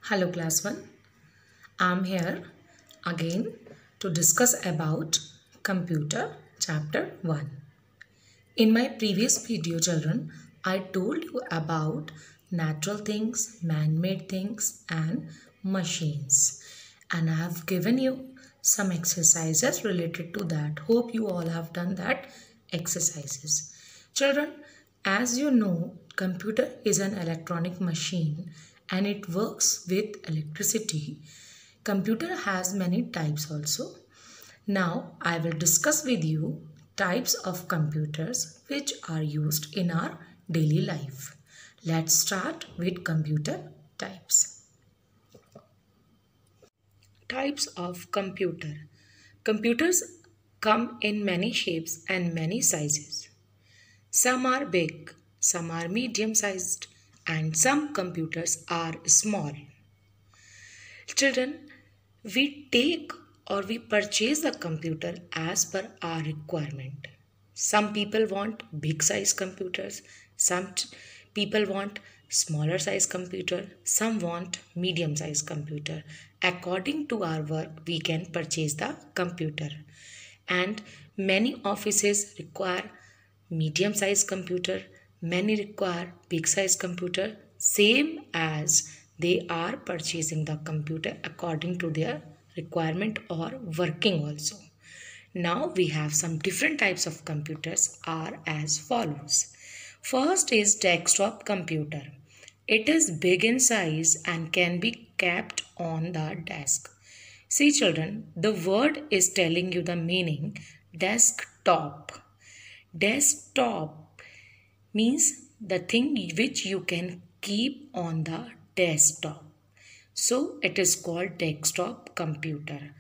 Hello class 1. I'm here again to discuss about computer chapter 1. In my previous video children, I told you about natural things, man-made things and machines. And I have given you some exercises related to that. Hope you all have done that exercises. Children, as you know, computer is an electronic machine and it works with electricity. Computer has many types also. Now I will discuss with you types of computers which are used in our daily life. Let's start with computer types. Types of computer. Computers come in many shapes and many sizes. Some are big, some are medium sized, and some computers are small. Children, we take or we purchase the computer as per our requirement. Some people want big size computers, some people want smaller size computer, some want medium size computer. According to our work, we can purchase the computer. And many offices require medium size computer, many require big size computer, same as they are purchasing the computer according to their requirement or working also. Now we have some different types of computers are as follows. First is desktop computer. It is big in size and can be kept on the desk. See children, the word is telling you the meaning desktop. Desktop means the thing which you can keep on the desktop. So it is called desktop computer.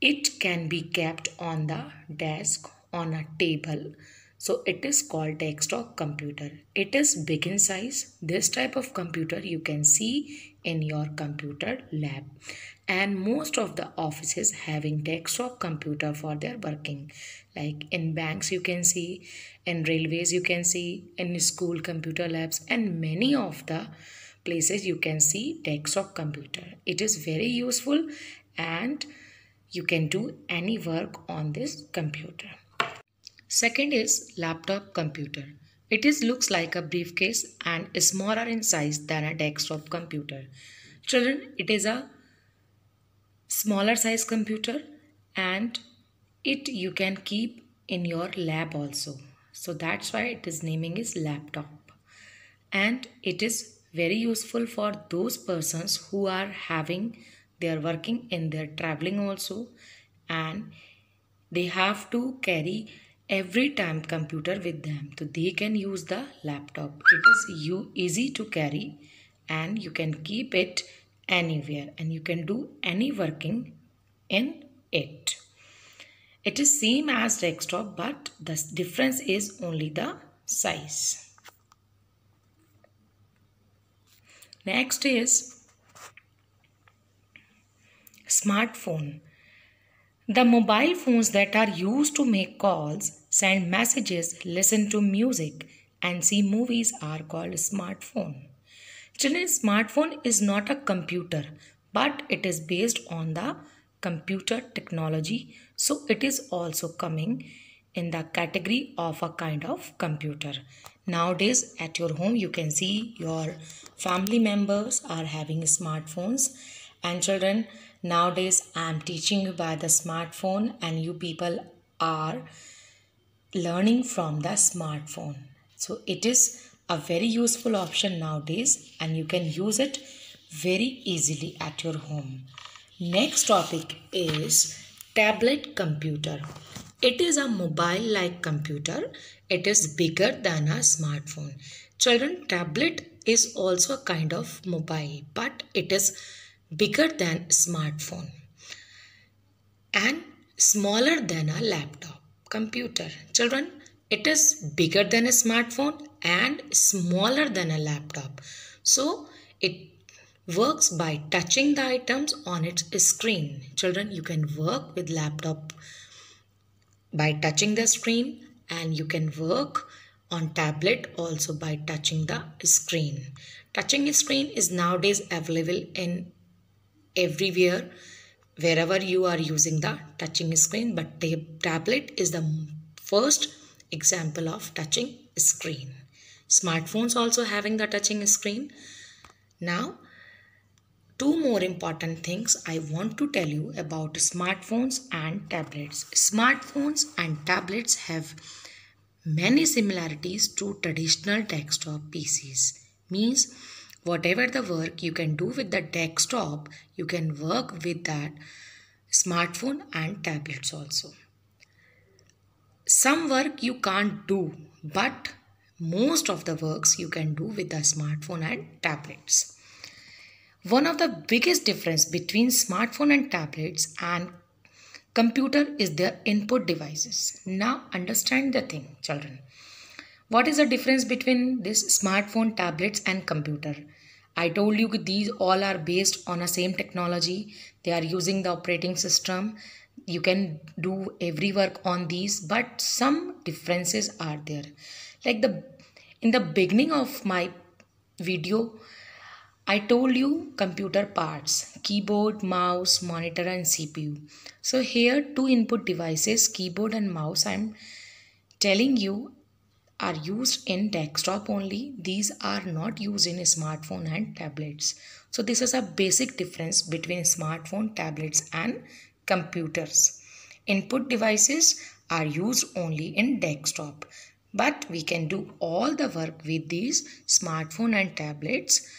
It can be kept on the desk, on a table. So it is called desktop computer. It is big in size. This type of computer you can see in your computer lab. And most of the offices having desktop computer for their working. Like in banks you can see, in railways you can see, in school computer labs and many of the places you can see desktop computer. It is very useful and you can do any work on this computer. Second is laptop computer. It looks like a briefcase and is smaller in size than a desktop computer. Children, it is a smaller size computer and it you can keep in your lab also. So that's why it is naming is laptop. And it is very useful for those persons who are having their working in their traveling also and they have to carry every time computer with them, so they can use the laptop. It is easy to carry and you can keep it anywhere and you can do any working in it. It is same as desktop but the difference is only the size. Next is smartphone. The mobile phones that are used to make calls, send messages, listen to music and see movies are called smartphone. Children, smartphone is not a computer but it is based on the computer technology. So it is also coming in the category of a kind of computer. Nowadays at your home you can see your family members are having smartphones. And children, nowadays I am teaching you by the smartphone and you people are learning from the smartphone. So it is a very useful option nowadays and you can use it very easily at your home. Next topic is tablet computer. It is a mobile-like computer. It is bigger than a smartphone. Children, tablet is also a kind of mobile but it is bigger than smartphone and smaller than a laptop computer. Children, it is bigger than a smartphone and smaller than a laptop. So it works by touching the items on its screen. Children, you can work with laptop by touching the screen and you can work on tablet also by touching the screen. Touching screen is nowadays available in everywhere, wherever you are using the touching screen, but tablet is the first example of touching screen. Smartphones also having the touching screen. Now, two more important things I want to tell you about smartphones and tablets. Smartphones and tablets have many similarities to traditional desktop PCs. Means whatever the work you can do with the desktop, you can work with that smartphone and tablets also. Some work you can't do, but most of the works you can do with the smartphone and tablets. One of the biggest difference between smartphone and tablets and computer is their input devices. Now understand the thing, children. What is the difference between this smartphone, tablets and computer? I told you these all are based on a same technology. They are using the operating system. You can do every work on these, but some differences are there. Like in the beginning of my video, I told you computer parts, keyboard, mouse, monitor and CPU. So here two input devices, keyboard and mouse, I'm telling you are used in desktop only. These are not used in smartphone and tablets. So this is a basic difference between smartphone, tablets and computers. Input devices are used only in desktop, but we can do all the work with these smartphone and tablets.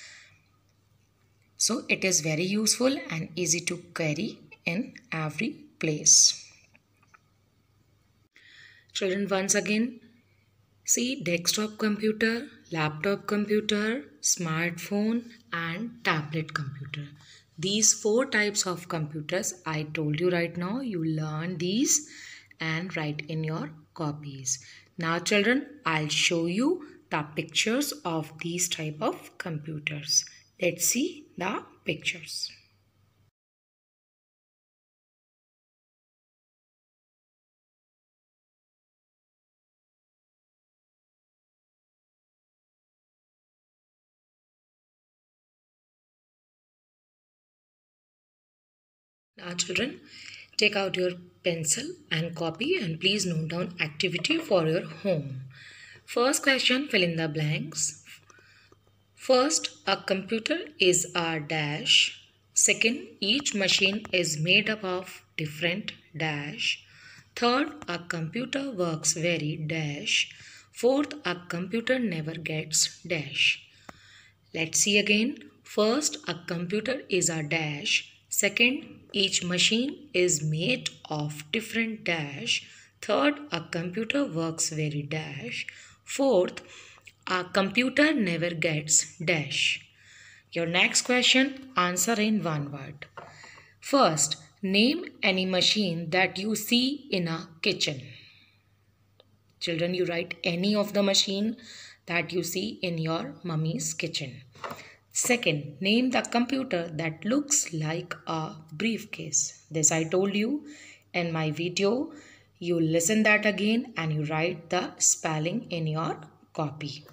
So it is very useful and easy to carry in every place. Children, once again, see desktop computer, laptop computer, smartphone and tablet computer. These four types of computers I told you right now. You learn these and write in your copies. Now children, I'll show you the pictures of these type of computers. Let's see the pictures. Now children, take out your pencil and copy and please note down activity for your home. First question, fill in the blanks. First, a computer is a dash. Second, each machine is made up of different dash. Third, a computer works very dash. Fourth, a computer never gets dash. Let's see again. First, a computer is a dash. Second, each machine is made of different dash. Third, a computer works very dash. Fourth, a computer never gets dash. Your next question, answer in one word. First, name any machine that you see in a kitchen. Children, you write any of the machine that you see in your mummy's kitchen. Second, name the computer that looks like a briefcase. This I told you in my video. You listen that again and you write the spelling in your copy.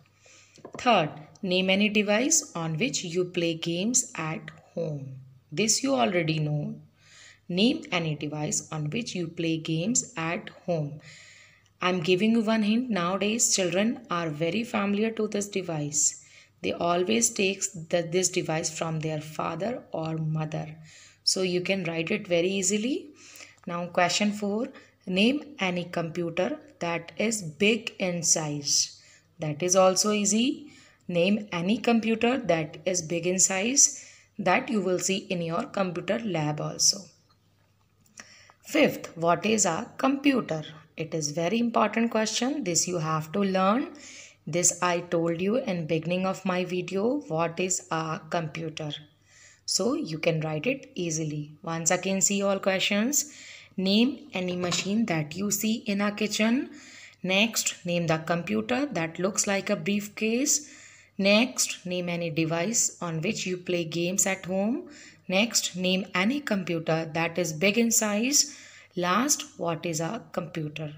Third, name any device on which you play games at home. This you already know. Name any device on which you play games at home. I'm giving you one hint. Nowadays, children are very familiar to this device. They always take this device from their father or mother. So you can write it very easily. Now question 4. Name any computer that is big in size. That is also easy. Name any computer that is big in size that you will see in your computer lab also. Fifth, what is a computer? It is very important question. This you have to learn. This I told you in beginning of my video. What is a computer? So you can write it easily. Once again, see all questions. Name any machine that you see in a kitchen. Next, name the computer that looks like a briefcase. Next, name any device on which you play games at home. Next, name any computer that is big in size. Last, what is a computer?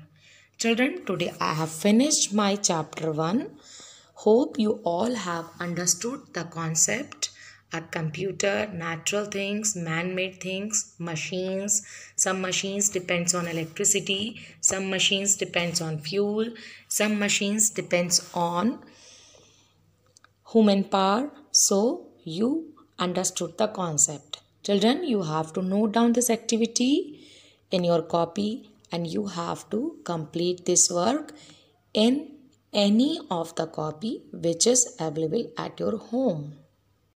Children, today I have finished my chapter 1. Hope you all have understood the concept. A computer, natural things, man-made things, machines. Some machines depends on electricity, some machines depends on fuel, some machines depends on human power. So you understood the concept. Children, you have to note down this activity in your copy and you have to complete this work in any of the copy which is available at your home.